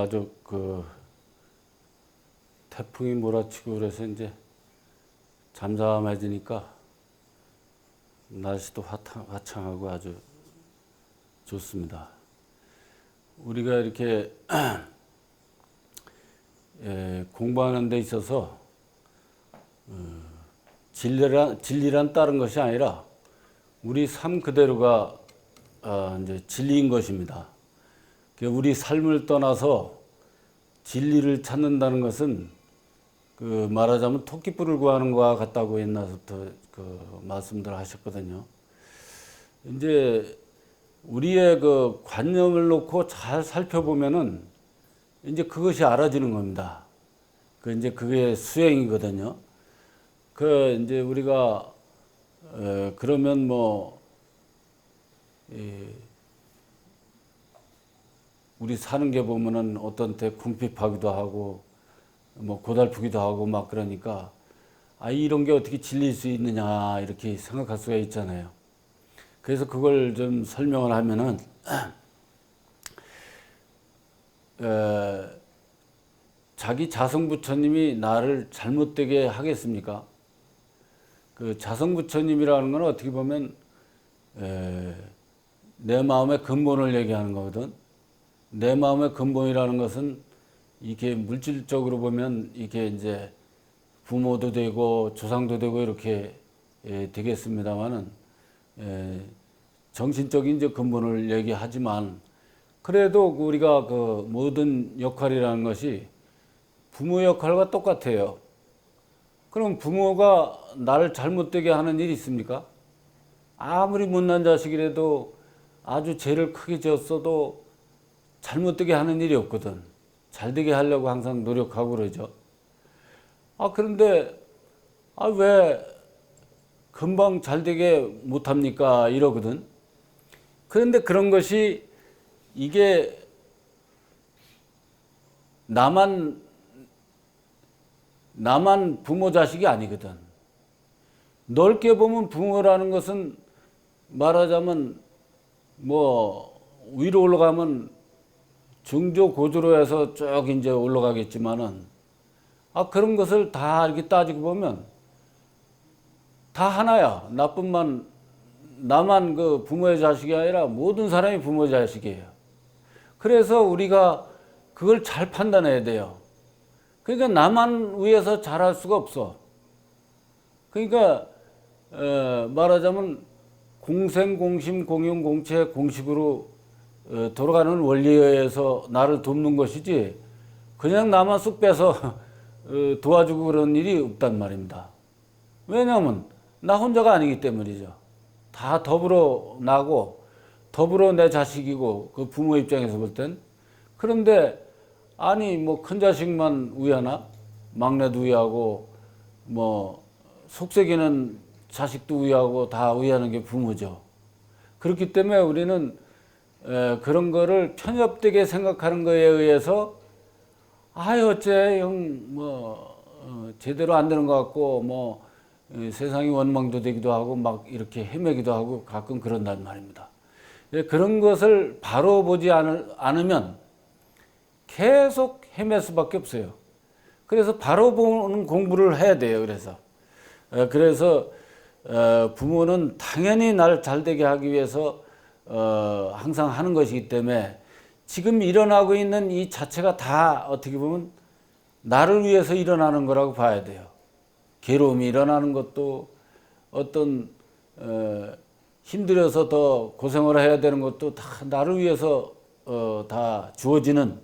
아주 태풍이 몰아치고 그래서 이제 잠잠해지니까 날씨도 화창하고 아주 좋습니다. 우리가 이렇게 공부하는 데 있어서 진리란 다른 것이 아니라 우리 삶 그대로가 이제 진리인 것입니다. 우리 삶을 떠나서 진리를 찾는다는 것은 말하자면 토끼뿔을 구하는 것과 같다고 옛날부터 말씀들 하셨거든요. 이제 우리의 관념을 놓고 잘 살펴보면은 이제 그것이 알아지는 겁니다. 이제 그게 수행이거든요. 이제 우리가 그러면 우리 사는 게 보면은 어떤 때 궁핍하기도 하고 고달프기도 하고 막 그러니까 이런 게 어떻게 진리일 수 있느냐 이렇게 생각할 수가 있잖아요. 그래서 그걸 좀 설명을 하면은 자기 자성부처님이 나를 잘못되게 하겠습니까? 자성부처님이라는 건 어떻게 보면 내 마음의 근본을 얘기하는 거거든. 내 마음의 근본이라는 것은 이게 물질적으로 보면 이게 이제 부모도 되고 조상도 되고 이렇게 되겠습니다만은 정신적인 이제 근본을 얘기하지만 그래도 우리가 모든 역할이라는 것이 부모 역할과 똑같아요. 그럼 부모가 나를 잘못되게 하는 일이 있습니까? 아무리 못난 자식이라도 아주 죄를 크게 지었어도 잘못되게 하는 일이 없거든. 잘되게 하려고 항상 노력하고 그러죠. 그런데 왜 금방 잘되게 못합니까? 이러거든. 그런데 그런 것이 이게 나만 부모 자식이 아니거든. 넓게 보면 부모라는 것은 말하자면 위로 올라가면 중조 고조로 해서 쭉 이제 올라가겠지만은 그런 것을 다 이렇게 따지고 보면 다 하나야. 나만 부모의 자식이 아니라 모든 사람이 부모의 자식이에요. 그래서 우리가 그걸 잘 판단해야 돼요. 그러니까 나만 위해서 잘할 수가 없어. 그러니까 말하자면 공생, 공심, 공용, 공체, 공식으로 돌아가는 원리에 의해서 나를 돕는 것이지 그냥 나만 쑥 빼서 도와주고 그런 일이 없단 말입니다. 왜냐하면 나 혼자가 아니기 때문이죠. 다 더불어 나고 더불어 내 자식이고 그 부모 입장에서 볼 땐. 그런데 큰 자식만 위하나? 막내도 위하고 속썩이는 자식도 위하고 다 위하는 게 부모죠. 그렇기 때문에 우리는 그런 거를 편협되게 생각하는 거에 의해서 어째 형 제대로 안 되는 것 같고 세상이 원망도 되기도 하고 막 이렇게 헤매기도 하고 가끔 그런단 말입니다. 그런 것을 바로 보지 않으면 계속 헤맬 수밖에 없어요. 그래서 바로 보는 공부를 해야 돼요. 그래서 부모는 당연히 날 잘되게 하기 위해서 항상 하는 것이기 때문에 지금 일어나고 있는 이 자체가 다 어떻게 보면 나를 위해서 일어나는 거라고 봐야 돼요. 괴로움이 일어나는 것도 어떤 힘들어서 더 고생을 해야 되는 것도 다 나를 위해서 다 주어지는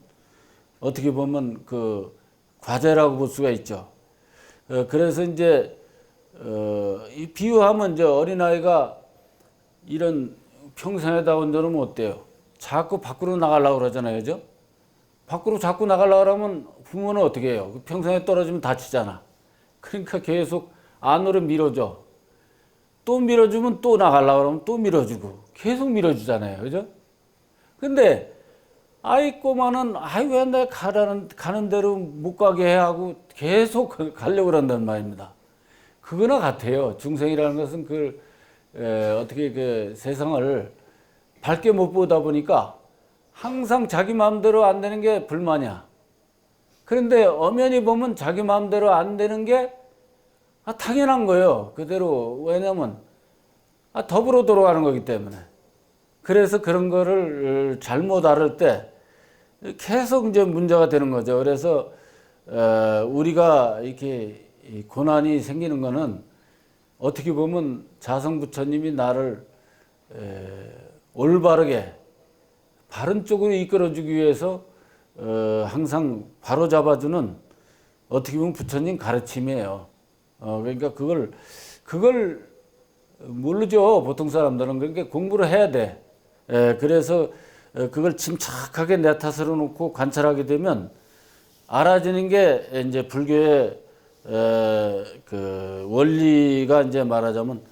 어떻게 보면 과제라고 볼 수가 있죠. 그래서 이제 이 비유하면 이제 어린아이가 이런 평생에다 온다면 어때요? 자꾸 밖으로 나가려고 그러잖아요. 그죠? 밖으로 자꾸 나가려고 그러면 부모는 어떻게 해요? 평생에 떨어지면 다치잖아. 그러니까 계속 안으로 밀어줘. 또 밀어주면 또 나가려고 그러면 또 밀어주고 계속 밀어주잖아요. 그죠? 근데 꼬마는 왜 내가 가는 대로 못 가게 해 하고 계속 가려고 그런단 말입니다. 그거나 같아요. 중생이라는 것은 어떻게 세상을 밝게 못 보다 보니까 항상 자기 마음대로 안 되는 게 불만이야. 그런데 엄연히 보면 자기 마음대로 안 되는 게 당연한 거예요. 그대로. 왜냐면 더불어 돌아가는 거기 때문에. 그래서 그런 거를 잘못 알을 때 계속 이제 문제가 되는 거죠. 그래서 우리가 이렇게 고난이 생기는 거는 어떻게 보면 자성부처님이 나를 올바르게 바른 쪽으로 이끌어주기 위해서 항상 바로 잡아주는 어떻게 보면 부처님 가르침이에요. 그러니까 그걸 모르죠. 보통 사람들은. 그러니까 공부를 해야 돼. 그래서 그걸 침착하게 내 탓으로 놓고 관찰하게 되면 알아지는 게 이제 불교의 그 원리가 이제 말하자면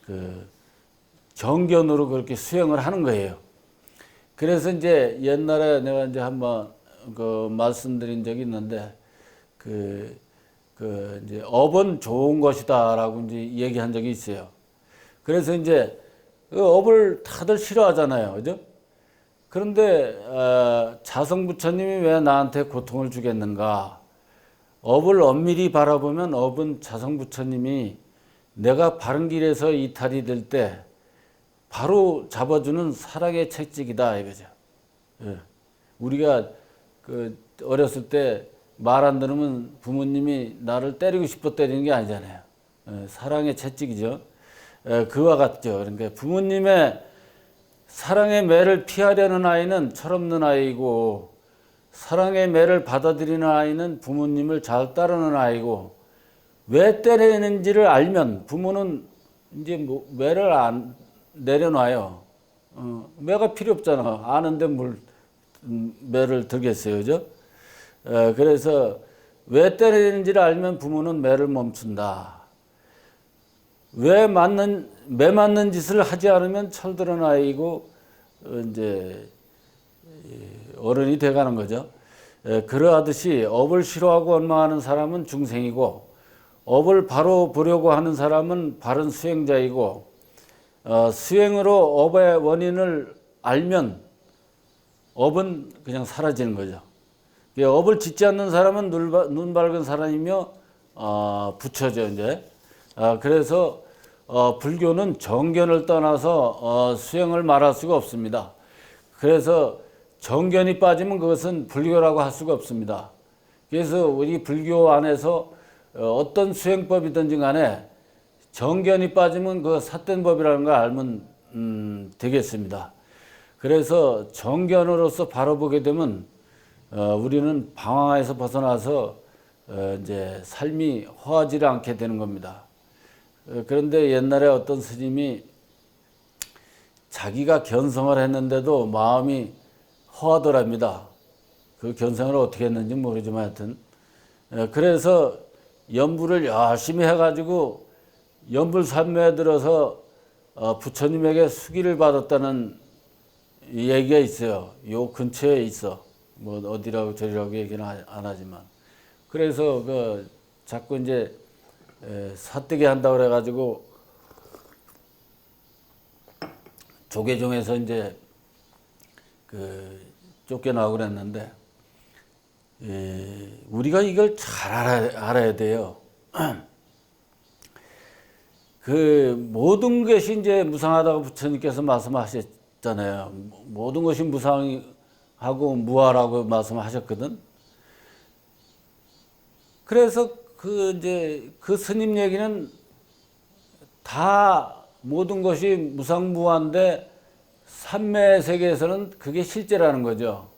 그 정견으로 그렇게 수행을 하는 거예요. 그래서 이제 옛날에 내가 이제 한번 그 말씀드린 적이 있는데 그 이제 업은 좋은 것이다라고 이제 얘기한 적이 있어요. 그래서 이제 그 업을 다들 싫어하잖아요, 그죠? 그런데 자성부처님이 왜 나한테 고통을 주겠는가? 업을 엄밀히 바라보면 업은 자성부처님이 내가 바른 길에서 이탈이 될 때 바로 잡아주는 사랑의 채찍이다 이거죠. 예. 우리가 그 어렸을 때 말 안 들으면 부모님이 나를 때리고 싶어 때리는 게 아니잖아요. 예. 사랑의 채찍이죠. 예. 그와 같죠. 그러니까 부모님의 사랑의 매를 피하려는 아이는 철없는 아이고 사랑의 매를 받아들이는 아이는 부모님을 잘 따르는 아이고 왜 때리는지를 알면 부모는 이제 뭐 매를 안 내려놔요. 매가 필요 없잖아. 아는데 뭘 매를 들겠어요, 그죠? 그래서 왜 때리는지를 알면 부모는 매를 멈춘다. 매 맞는 짓을 하지 않으면 철들은 아이고 이제 어른이 돼가는 거죠. 그러하듯이 업을 싫어하고 원망하는 사람은 중생이고 업을 바로 보려고 하는 사람은 바른 수행자이고 수행으로 업의 원인을 알면 업은 그냥 사라지는 거죠. 업을 짓지 않는 사람은 눈 밝은 사람이며 부처죠 이제. 그래서 불교는 정견을 떠나서 수행을 말할 수가 없습니다. 그래서 정견이 빠지면 그것은 불교라고 할 수가 없습니다. 그래서 우리 불교 안에서 어떤 수행법이든지 간에 정견이 빠지면 그 삿된 법이라는 걸 알면 되겠습니다. 그래서 정견으로서 바로 보게 되면 우리는 방황에서 벗어나서 이제 삶이 허하지를 않게 되는 겁니다. 그런데 옛날에 어떤 스님이 자기가 견성을 했는데도 마음이 허하더랍니다. 그 견성을 어떻게 했는지 모르지만 하여튼 그래서 연불을 열심히 해가지고 연불산매에 들어서 부처님에게 수기를 받았다는 얘기가 있어요. 요 근처에 있어. 뭐 어디라고 저리라고 얘기는 안 하지만. 그래서 그 자꾸 이제 사뜨기 한다고 그래가지고 조계종에서 이제 그 쫓겨나고 그랬는데 우리가 이걸 잘 알아야 돼요. 그 모든 것이 이제 무상하다고 부처님께서 말씀하셨잖아요. 모든 것이 무상하고 무아라고 말씀하셨거든. 그래서 그 스님 얘기는 다 모든 것이 무상무한데 삼매 세계에서는 그게 실제라는 거죠.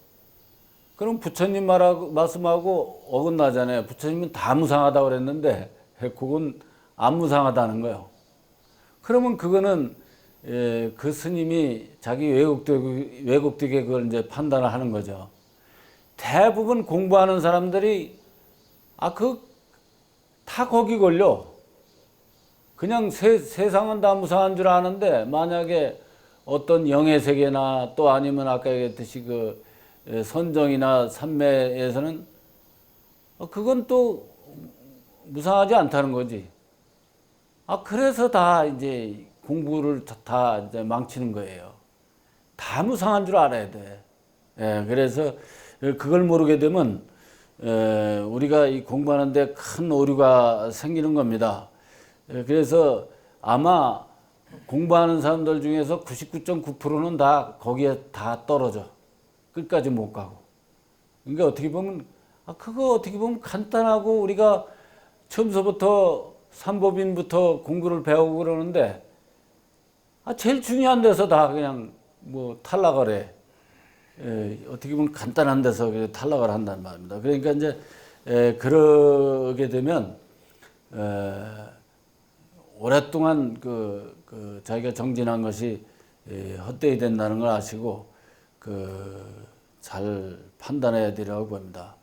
그럼 부처님 말씀하고 어긋나잖아요. 부처님은 다 무상하다고 그랬는데 그건 안 무상하다는 거예요. 그러면 그거는 그 스님이 자기 왜곡되게 그걸 이제 판단을 하는 거죠. 대부분 공부하는 사람들이 다 거기 걸려. 그냥 세상은 다 무상한 줄 아는데 만약에 어떤 영의 세계나 또 아니면 아까 얘기했듯이 그 선정이나 삼매에서는 그건 또 무상하지 않다는 거지. 그래서 다 이제 공부를 다 이제 망치는 거예요. 다 무상한 줄 알아야 돼. 예, 그래서 그걸 모르게 되면 우리가 이 공부하는데 큰 오류가 생기는 겁니다. 그래서 아마 공부하는 사람들 중에서 99.9%는 다 거기에 다 떨어져. 끝까지 못 가고. 그러니까 어떻게 보면 그거 어떻게 보면 간단하고 우리가 처음서부터 삼법인부터 공부를 배우고 그러는데 제일 중요한 데서 다 그냥 뭐 탈락을 해. 어떻게 보면 간단한 데서 탈락을 한단 말입니다. 그러니까 이제 그러게 되면 오랫동안 자기가 정진한 것이 헛되이 된다는 걸 아시고 잘 판단해야 되라고 봅니다.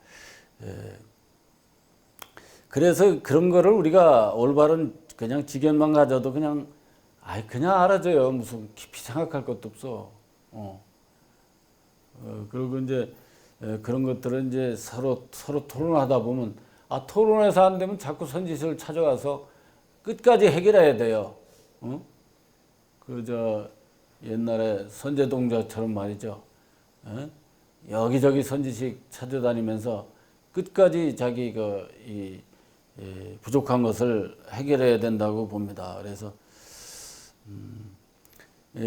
그래서 그런 거를 우리가 올바른 그냥 지견만 가져도 그냥 알아줘요. 무슨 깊이 생각할 것도 없어. 그리고 이제 그런 것들은 이제 서로 토론하다 보면 토론해서 안 되면 자꾸 선지식을 찾아가서 끝까지 해결해야 돼요. 옛날에 선제동자처럼 말이죠. 여기저기 선지식 찾아다니면서 끝까지 자기 부족한 것을 해결해야 된다고 봅니다. 그래서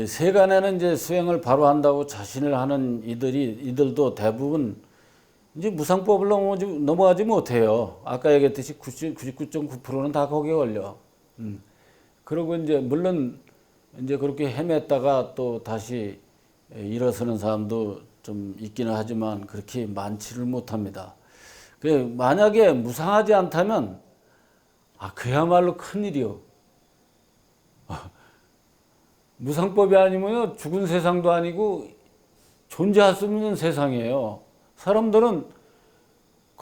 세간에는 이제 수행을 바로 한다고 자신을 하는 이들도 대부분 이제 무상법을 넘어가지 못해요. 아까 얘기했듯이 99.9%는 다 거기에 걸려. 그리고 이제 물론 이제 그렇게 헤맸다가 또 다시 일어서는 사람도 좀 있기는 하지만 그렇게 많지를 못합니다. 만약에 무상하지 않다면 그야말로 큰일이요. 무상법이 아니면 죽은 세상도 아니고 존재할 수 없는 세상이에요. 사람들은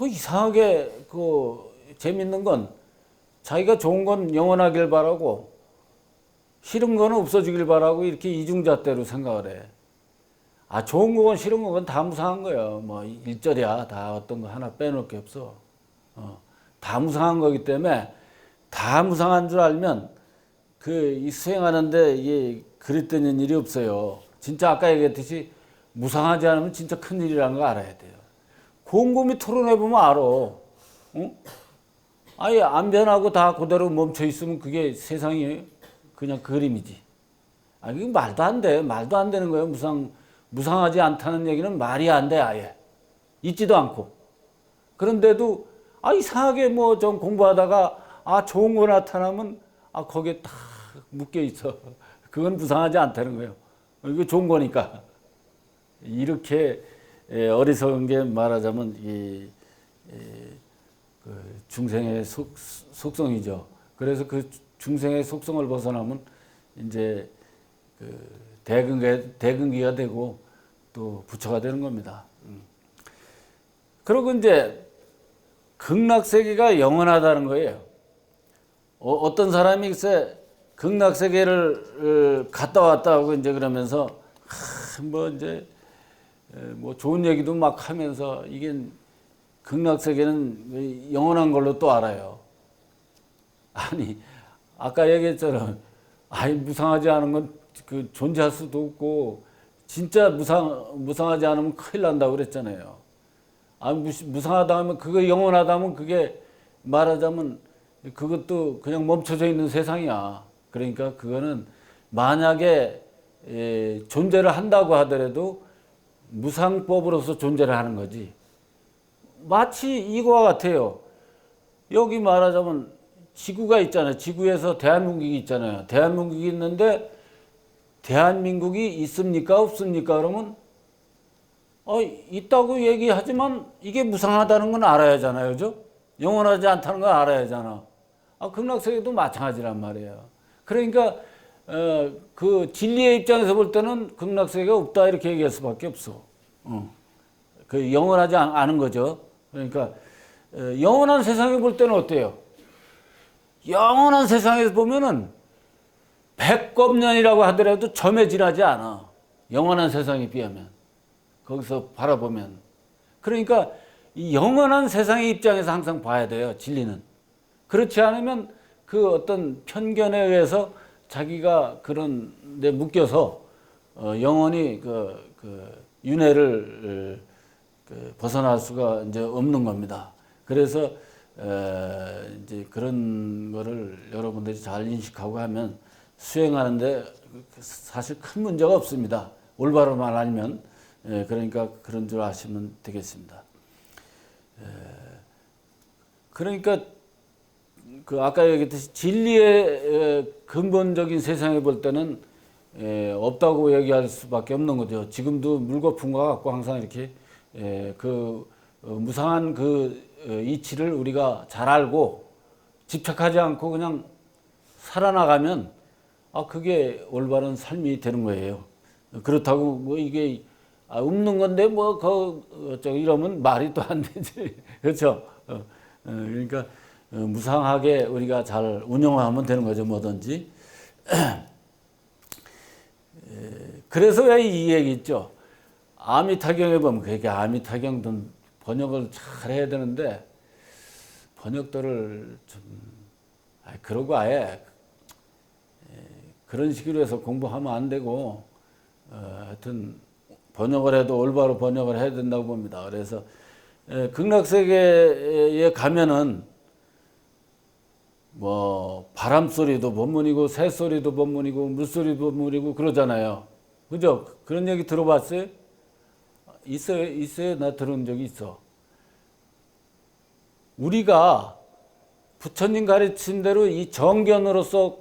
이상하게 재밌는 건 자기가 좋은 건 영원하길 바라고 싫은 거는 없어지길 바라고 이렇게 이중잣대로 생각을 해. 좋은 거건 싫은 거건 다 무상한 거예요. 뭐 일절이야. 다 어떤 거 하나 빼놓을 게 없어. 다 무상한 거기 때문에 다 무상한 줄 알면 이 수행하는데 이게 그릇되는 일이 없어요. 진짜 아까 얘기했듯이 무상하지 않으면 진짜 큰일이라는 거 알아야 돼요. 곰곰이 토론해보면 알아. 아예 안 변하고 다 그대로 멈춰 있으면 그게 세상이 그냥 그림이지. 이게 말도 안 돼. 말도 안 되는 거예요. 무상하지 않다는 얘기는 말이 안 돼, 아예. 있지도 않고. 그런데도, 이상하게 좀 공부하다가, 좋은 거 나타나면, 거기에 딱 묶여 있어. 그건 무상하지 않다는 거예요. 이거 좋은 거니까. 이렇게 어리석은 게 말하자면, 중생의 속성이죠. 그래서 그 중생의 속성을 벗어나면, 이제, 대근기가 되고 또 부처가 되는 겁니다. 그리고 이제 극락세계가 영원하다는 거예요. 어떤 사람이 글쎄 극락세계를 갔다 왔다 하고 이제 그러면서 뭐 좋은 얘기도 막 하면서 이게 극락세계는 영원한 걸로 또 알아요. 아까 얘기했잖아. 무상하지 않은 건 존재할 수도 없고 진짜 무상하지 않으면 큰일 난다고 그랬잖아요. 무상하다 하면 그거 영원하다 하면 그게 말하자면 그것도 그냥 멈춰져 있는 세상이야. 그러니까 그거는 만약에 존재를 한다고 하더라도 무상법으로서 존재를 하는 거지. 마치 이거와 같아요. 여기 말하자면 지구가 있잖아요. 지구에서 대한민국이 있잖아요. 대한민국이 있는데 대한민국이 있습니까? 없습니까? 그러면 있다고 얘기하지만 이게 무상하다는 건 알아야 하잖아요. 그죠? 영원하지 않다는 건 알아야 하잖아. 극락세계도 마찬가지란 말이에요. 그러니까 그 진리의 입장에서 볼 때는 극락세계가 없다 이렇게 얘기할 수밖에 없어. 영원하지 않은 거죠. 그러니까 영원한 세상에 볼 때는 어때요? 영원한 세상에서 보면은 100겁년이라고 하더라도 점에 지나지 않아. 영원한 세상에 비하면. 거기서 바라보면. 그러니까 이 영원한 세상의 입장에서 항상 봐야 돼요. 진리는. 그렇지 않으면 그 어떤 편견에 의해서 자기가 그런 데 묶여서 영원히 윤회를 벗어날 수가 이제 없는 겁니다. 그래서 이제 그런 거를 여러분들이 잘 인식하고 하면 수행하는데 사실 큰 문제가 없습니다. 올바로만 알면. 그러니까 그런 줄 아시면 되겠습니다. 그러니까 그 아까 얘기했듯이 진리의 근본적인 세상에 볼 때는 없다고 얘기할 수밖에 없는 거죠. 지금도 물거품과 같고 항상 이렇게 그 무상한 그 이치를 우리가 잘 알고 집착하지 않고 그냥 살아나가면 그게 올바른 삶이 되는 거예요. 그렇다고 뭐 이게 없는 건데 뭐 이러면 말이 또 안 되지. 그렇죠? 그러니까 무상하게 우리가 잘 운영하면 되는 거죠, 뭐든지. 그래서 왜 이 얘기 있죠. 아미타경에 보면 그게 아미타경도 번역을 잘 해야 되는데 번역들을 좀 그러고 아예 그런 식으로 해서 공부하면 안 되고 하여튼 번역을 해도 올바로 번역을 해야 된다고 봅니다. 그래서 극락세계에 가면은 뭐 바람 소리도 법문이고 새 소리도 법문이고 물소리도 법문이고 그러잖아요. 그죠? 그런 얘기 들어봤어요? 있어요. 나 들은 적이 있어. 우리가 부처님 가르친 대로 이 정견으로서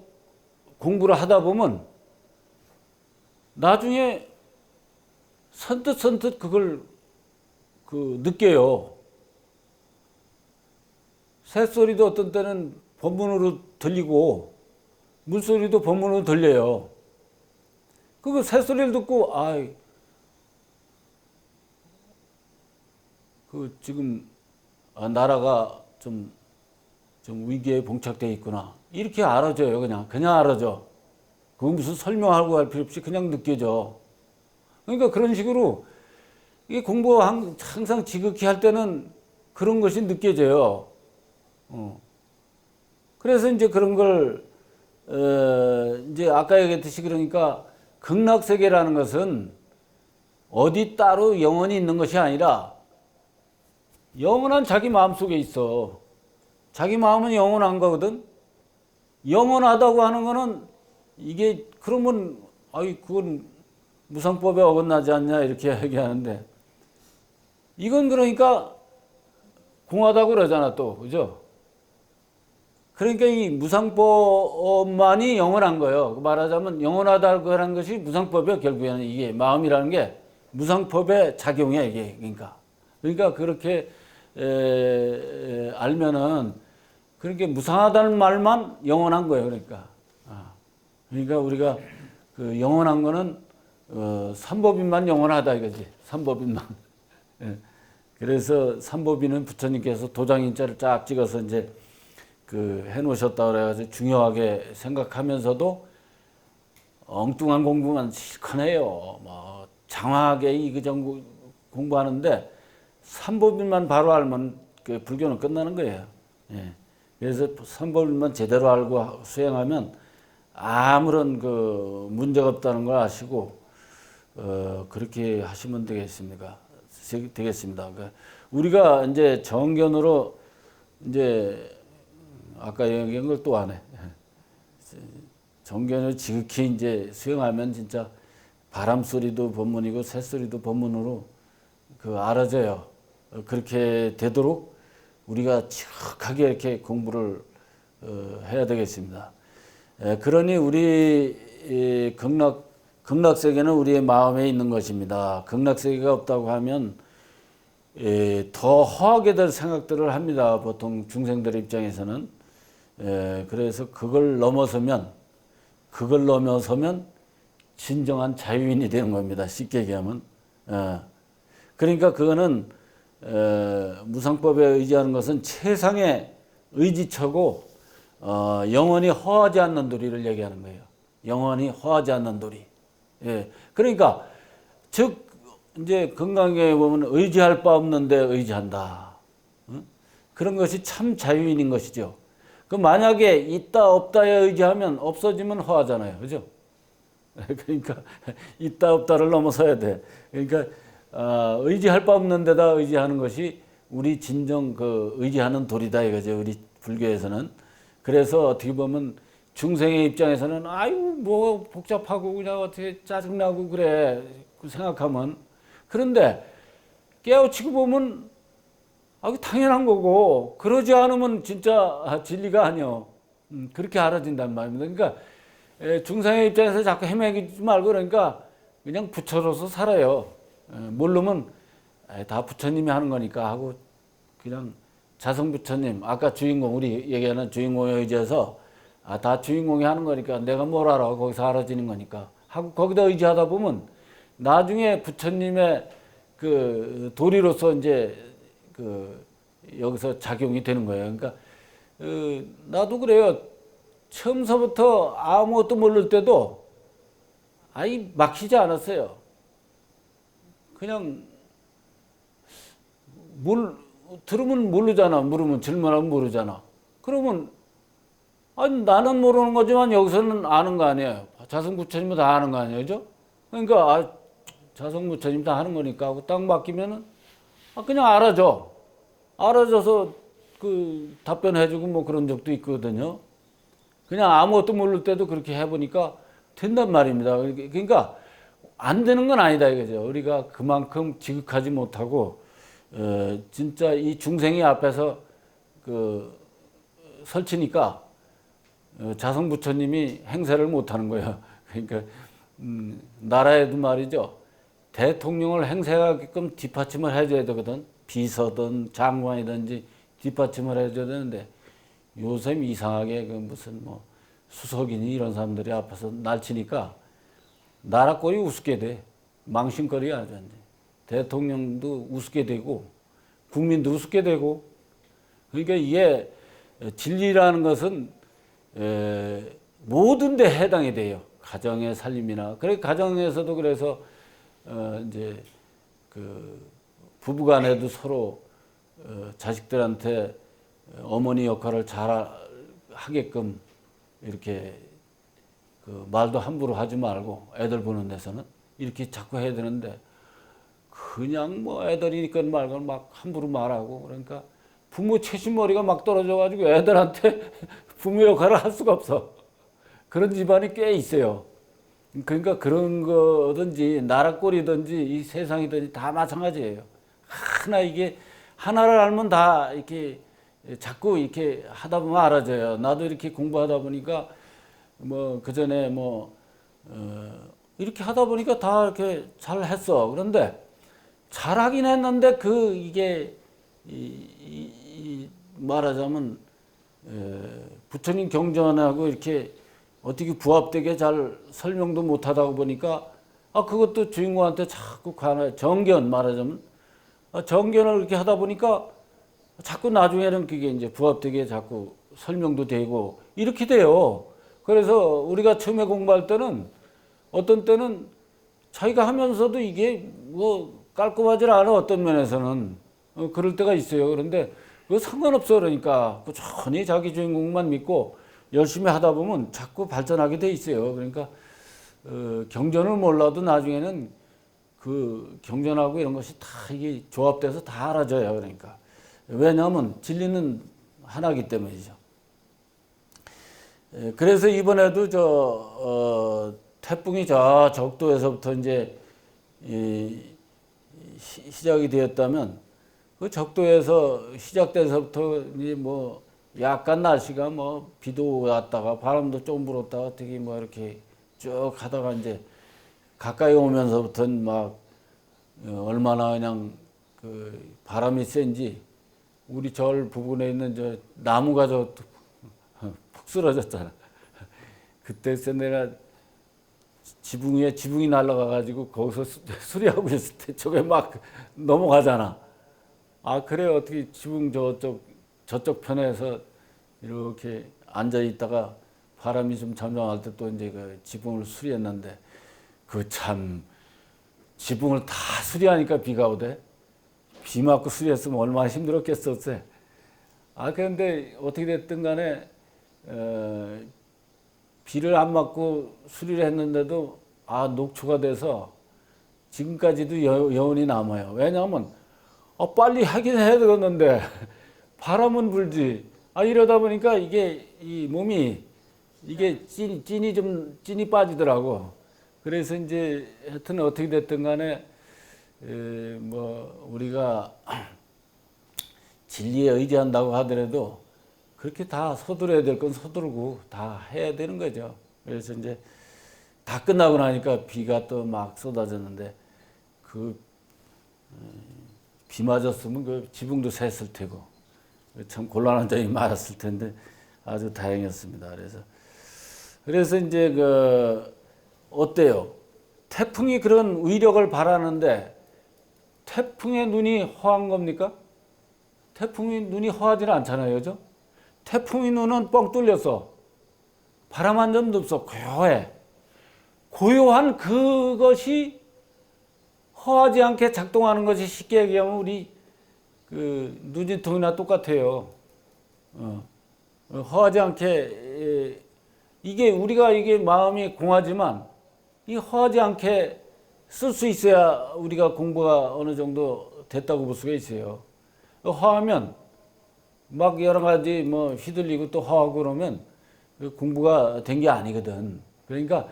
공부를 하다 보면 나중에 선뜻 그걸 느껴요. 새소리도 어떤 때는 법문으로 들리고 물소리도 법문으로 들려요. 그 새소리를 듣고 지금 나라가 좀 위기에 봉착되어 있구나. 이렇게 알아져요. 그냥 알아져. 그거 무슨 설명하고 할 필요 없이 그냥 느껴져. 그러니까 그런 식으로 이 공부 항상 지극히 할 때는 그런 것이 느껴져요. 그래서 이제 그런 걸 이제 아까 얘기했듯이 그러니까 극락세계라는 것은 어디 따로 영혼이 있는 것이 아니라 영원한 자기 마음 속에 있어. 자기 마음은 영원한 거거든. 영원하다고 하는 거는 이게 그러면 그건 무상법에 어긋나지 않냐 이렇게 얘기하는데 이건 그러니까 공하다고 그러잖아 또. 그죠? 그러니까 이 무상법만이 영원한 거예요. 말하자면 영원하다고 하는 것이 무상법이에요. 결국에는 이게 마음이라는 게 무상법의 작용이야 이게. 그러니까 그렇게 알면은 그렇게 무상하다는 말만 영원한 거예요. 그러니까 우리가 그 영원한 거는 삼법인만 영원하다 이거지. 삼법인만. 그래서 삼법인은 부처님께서 도장인자를 쫙 찍어서 이제 해놓으셨다 그래가지고 중요하게 생각하면서도 엉뚱한 공부만 실컷 해요. 뭐 장황하게 이그정 공부하는데 삼법인만 바로 알면 그 불교는 끝나는 거예요. 그래서 삼법인만 제대로 알고 수행하면 아무런 문제가 없다는 걸 아시고 그렇게 하시면 되겠습니다. 그러니까 우리가 이제 정견으로 이제 아까 얘기한 걸 또 안 해. 정견을 지극히 이제 수행하면 진짜 바람 소리도 법문이고 새 소리도 법문으로 알아져요. 그렇게 되도록 우리가 지극하게 이렇게 공부를 해야 되겠습니다. 그러니 우리 극락세계는 우리의 마음에 있는 것입니다. 극락세계가 없다고 하면 더 허하게 될 생각들을 합니다. 보통 중생들의 입장에서는. 그래서 그걸 넘어서면 진정한 자유인이 되는 겁니다. 쉽게 얘기하면. 그러니까 그거는 무상법에 의지하는 것은 최상의 의지처고 영원히 허하지 않는 도리를 얘기하는 거예요. 영원히 허하지 않는 도리. 그러니까 즉 이제 건강에 보면 의지할 바 없는데 의지한다. 그런 것이 참 자유인인 것이죠. 만약에 있다 없다에 의지하면 없어지면 허하잖아요. 그죠? 그러니까 있다 없다를 넘어서야 돼. 그러니까 의지할 바 없는 데다 의지하는 것이 우리 진정 그 의지하는 도리다 이거죠. 우리 불교에서는. 그래서 어떻게 보면 중생의 입장에서는 아유 뭐 복잡하고 그냥 어떻게 짜증나고 그래 그 생각하면, 그런데 깨우치고 보면 당연한 거고, 그러지 않으면 진짜 진리가 아니요. 그렇게 알아진단 말입니다. 그러니까 중생의 입장에서 자꾸 헤매지 말고, 그러니까 그냥 부처로서 살아요. 모르면 다 부처님이 하는 거니까 하고, 그냥 자성 부처님, 아까 주인공, 우리 얘기하는 주인공에 의지해서 다 주인공이 하는 거니까 내가 뭘 알아, 거기서 알아지는 거니까 하고 거기다 의지하다 보면 나중에 부처님의 그 도리로서 이제 그 여기서 작용이 되는 거예요. 그러니까 나도 그래요. 처음서부터 아무것도 모를 때도 막히지 않았어요. 그냥 들으면 모르잖아. 물으면 질문하면 모르잖아. 그러면 나는 모르는 거지만 여기서는 아는 거 아니에요. 자성 부처님은 다 아는 거 아니에요, 그죠? 그러니까 자성 부처님 다 하는 거니까 하고 딱 맡기면은 그냥 알아줘. 알아줘서 그 답변해주고 뭐 그런 적도 있거든요. 그냥 아무것도 모를 때도 그렇게 해보니까 된단 말입니다. 그러니까 안 되는 건 아니다 이거죠. 우리가 그만큼 지극하지 못하고 진짜 이 중생이 앞에서 그 설치니까 자성 부처님이 행세를 못하는 거예요. 그러니까 나라에도 말이죠. 대통령을 행세하게끔 뒷받침을 해줘야 되거든. 비서든 장관이든지 뒷받침을 해줘야 되는데 요새 이상하게 그 무슨 뭐 수석이니 이런 사람들이 앞에서 날치니까 나라 꼴이 우습게 돼. 망신거리가 아주 안 돼. 대통령도 우습게 되고 국민도 우습게 되고. 그러니까 이게 진리라는 것은 모든 데 해당이 돼요. 가정의 살림이나. 그래 가정에서도 그래서 이제 그 부부간에도 서로 자식들한테 어머니 역할을 잘 하게끔 이렇게 그 말도 함부로 하지 말고, 애들 보는 데서는 이렇게 자꾸 해야 되는데 그냥 뭐 애들이니까 말고 막 함부로 말하고, 그러니까 부모 채신머리가 막 떨어져가지고 애들한테 부모 역할을 할 수가 없어. 그런 집안이 꽤 있어요. 그러니까 그런 거든지 나라 꼴이든지 이 세상이든지 다 마찬가지예요. 이게 하나를 알면 다 이렇게 자꾸 이렇게 하다 보면 알아져요. 나도 이렇게 공부하다 보니까 뭐 그 전에 이렇게 하다 보니까 다 이렇게 잘 했어. 그런데 잘하긴 했는데 이게 말하자면 부처님 경전하고 이렇게 어떻게 부합되게 잘 설명도 못하다 보니까 그것도 주인공한테 자꾸 정견 말하자면 정견을 이렇게 하다 보니까 자꾸 나중에는 그게 이제 부합되게 자꾸 설명도 되고 이렇게 돼요. 그래서 우리가 처음에 공부할 때는 어떤 때는 자기가 하면서도 이게 뭐 깔끔하지 않아. 어떤 면에서는 그럴 때가 있어요. 그런데 그거 상관없어. 그러니까 꾸준히 자기 주인공만 믿고 열심히 하다 보면 자꾸 발전하게 돼 있어요. 그러니까 경전을 몰라도 나중에는 그 경전하고 이런 것이 다 이게 조합돼서 다 알아져요. 그러니까 왜냐하면 진리는 하나이기 때문이죠. 그래서 이번에도 태풍이 저 적도에서부터 이제 시작이 되었다면 그 적도에서 시작돼서부터 이제 뭐 약간 날씨가 뭐 비도 왔다가 바람도 좀 불었다가 어떻게 뭐 이렇게 쭉 하다가 이제 가까이 오면서부터 막 얼마나 그냥 그 바람이 센지 우리 절 부근에 있는 저 나무가 푹 쓰러졌잖아. 그때서 내가 지붕 위에 지붕이 날아가 가지고 거기서 수리하고 있을 때 저게 막 넘어가잖아. 그래 어떻게 지붕 저쪽 편에서 이렇게 앉아 있다가 바람이 좀 잠잠할 때 또 이제 그 지붕을 수리했는데 그 참 지붕을 다 수리하니까 비가 오대. 비 맞고 수리했으면 얼마나 힘들었겠었어. 그런데 어떻게 됐든 간에 비를 안 맞고 수리를 했는데도 녹초가 돼서 지금까지도 여운이 남아요. 왜냐하면 빨리 하긴 해야 되겠는데 바람은 불지. 이러다 보니까 이게 이 몸이 이게 찐이 빠지더라고. 그래서 이제 하여튼 어떻게 됐든 간에 뭐 우리가 진리에 의지한다고 하더라도 그렇게 다 서두르야 될 건 서두르고 다 해야 되는 거죠. 그래서 이제 다 끝나고 나니까 비가 또 막 쏟아졌는데 그 비 맞았으면 그 지붕도 샜을 테고 참 곤란한 점이 많았을 텐데 아주 다행이었습니다. 그래서 이제 그 어때요? 태풍이 그런 위력을 발하는데 태풍의 눈이 허한 겁니까? 태풍이 눈이 허하지는 않잖아요, 그죠? 태풍의 눈은 뻥 뚫렸어. 바람 한 점도 없어. 고요해. 고요한 그것이 허하지 않게 작동하는 것이 쉽게 얘기하면 우리 그 누진통이나 똑같아요. 허하지 않게 이게 우리가 이게 마음이 공하지만 이 허하지 않게 쓸 수 있어야 우리가 공부가 어느 정도 됐다고 볼 수가 있어요. 허하면 막 여러 가지 뭐 휘둘리고 또 허하고 그러면 공부가 된 게 아니거든. 그러니까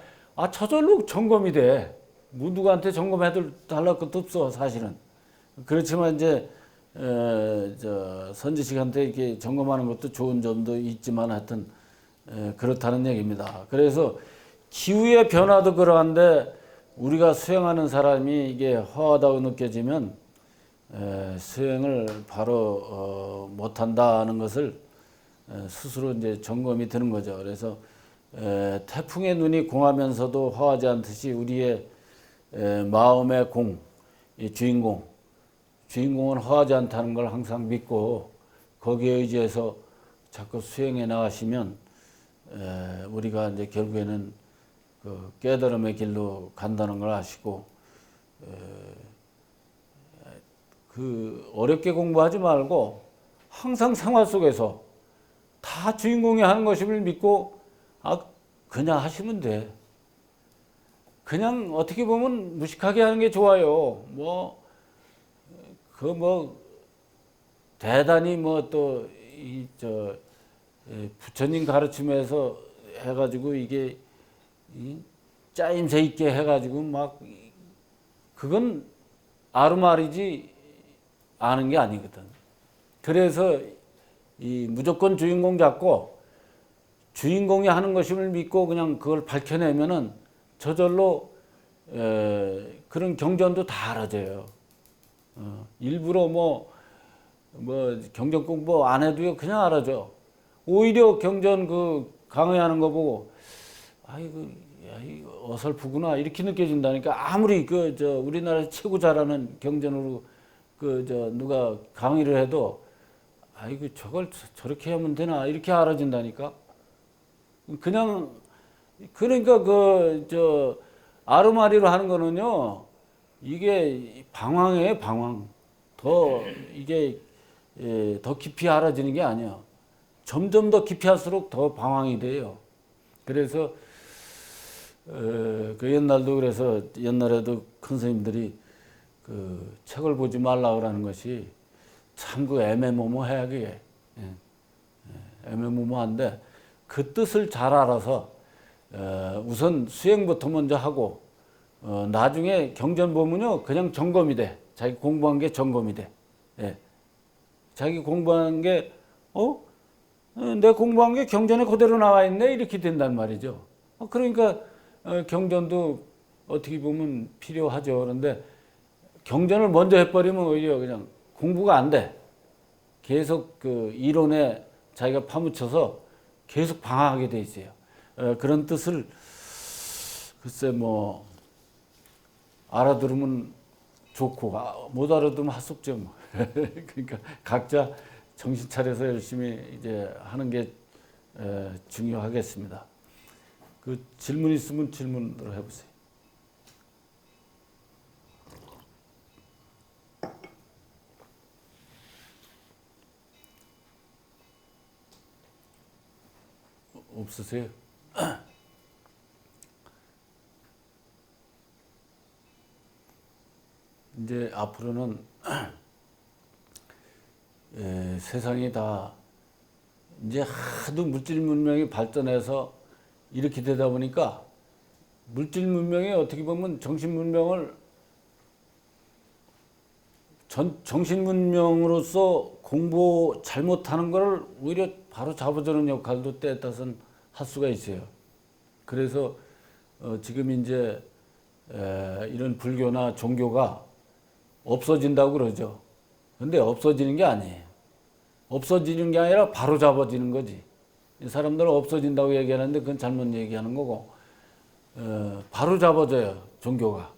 저절로 점검이 돼. 뭐 누구한테 점검해 달랄 것도 없어 사실은. 그렇지만 이제 선지식한테 이렇게 점검하는 것도 좋은 점도 있지만 하여튼 그렇다는 얘기입니다. 그래서 기후의 변화도 그러한데 우리가 수행하는 사람이 이게 허하다고 느껴지면 수행을 바로 못한다는 것을 스스로 이제 점검이 되는 거죠. 그래서 태풍의 눈이 공하면서도 허하지 않듯이 우리의 마음의 이 주인공은 허하지 않다는 걸 항상 믿고 거기에 의지해서 자꾸 수행해 나가시면 우리가 이제 결국에는 그 깨달음의 길로 간다는 걸 아시고 그 어렵게 공부하지 말고 항상 생활 속에서 다 주인공이 하는 것임을 믿고 그냥 하시면 돼. 그냥 어떻게 보면 무식하게 하는 게 좋아요. 대단히 부처님 가르침에서 해가지고 이게 짜임새 있게 해가지고 그건 아르말이지 아는 게 아니거든. 그래서 이 무조건 주인공 잡고 주인공이 하는 것임을 믿고 그냥 그걸 밝혀내면은 저절로 그런 경전도 다 알아져요. 일부러 경전 공부 안 해도요 그냥 알아져. 오히려 경전 그 강의하는 거 보고 이거 어설프구나 이렇게 느껴진다니까. 아무리 우리나라 최고 잘하는 경전으로 누가 강의를 해도 저걸 저렇게 하면 되나 이렇게 알아진다니까. 그냥 그러니까 아르마리로 하는 거는요 이게 방황이에요. 방황. 이게 더 깊이 알아지는 게 아니야. 점점 더 깊이 할수록 더 방황이 돼요. 그래서 그래서 옛날에도 큰 스님들이 그 책을 보지 말라 그러는 것이 참 그 애매모호해 그게. 애매모호한데 그 뜻을 잘 알아서 우선 수행부터 먼저 하고 나중에 경전 보면요 그냥 점검이 돼. 자기 공부한 게 점검이 돼. 자기 공부한 게 내 공부한 게 경전에 그대로 나와 있네 이렇게 된단 말이죠. 그러니까 경전도 어떻게 보면 필요하죠. 그런데 경전을 먼저 해버리면 오히려 그냥 공부가 안 돼. 계속 그 이론에 자기가 파묻혀서 계속 방황하게 돼 있어요. 그런 뜻을 글쎄 알아들으면 좋고 못 알아들으면 할 수 없죠. 그러니까 각자 정신 차려서 열심히 이제 하는 게 중요하겠습니다. 그 질문 있으면 질문으로 해보세요. 없으세요? 이제 앞으로는 세상이 다 이제 하도 물질 문명이 발전해서 이렇게 되다 보니까 물질 문명이 어떻게 보면 정신 문명을 정신 문명으로서 공부 잘못하는 걸 오히려 바로 잡아주는 역할도 때에 따라서는 할 수가 있어요. 그래서 지금 이제 이런 불교나 종교가 없어진다고 그러죠. 근데 없어지는 게 아니에요. 없어지는 게 아니라 바로 잡아지는 거지. 이 사람들은 없어진다고 얘기하는데 그건 잘못 얘기하는 거고, 바로 잡아져요, 종교가.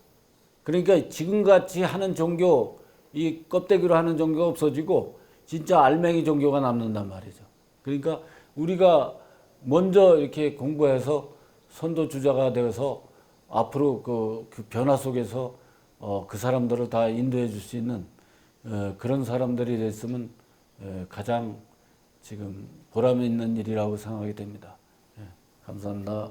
그러니까 지금같이 하는 종교, 이 껍데기로 하는 종교가 없어지고 진짜 알맹이 종교가 남는단 말이죠. 그러니까 우리가 먼저 이렇게 공부해서 선도주자가 되어서 앞으로 그 변화 속에서 그 사람들을 다 인도해 줄 수 있는 그런 사람들이 됐으면 가장 지금 보람 있는 일이라고 생각이 됩니다. 감사합니다.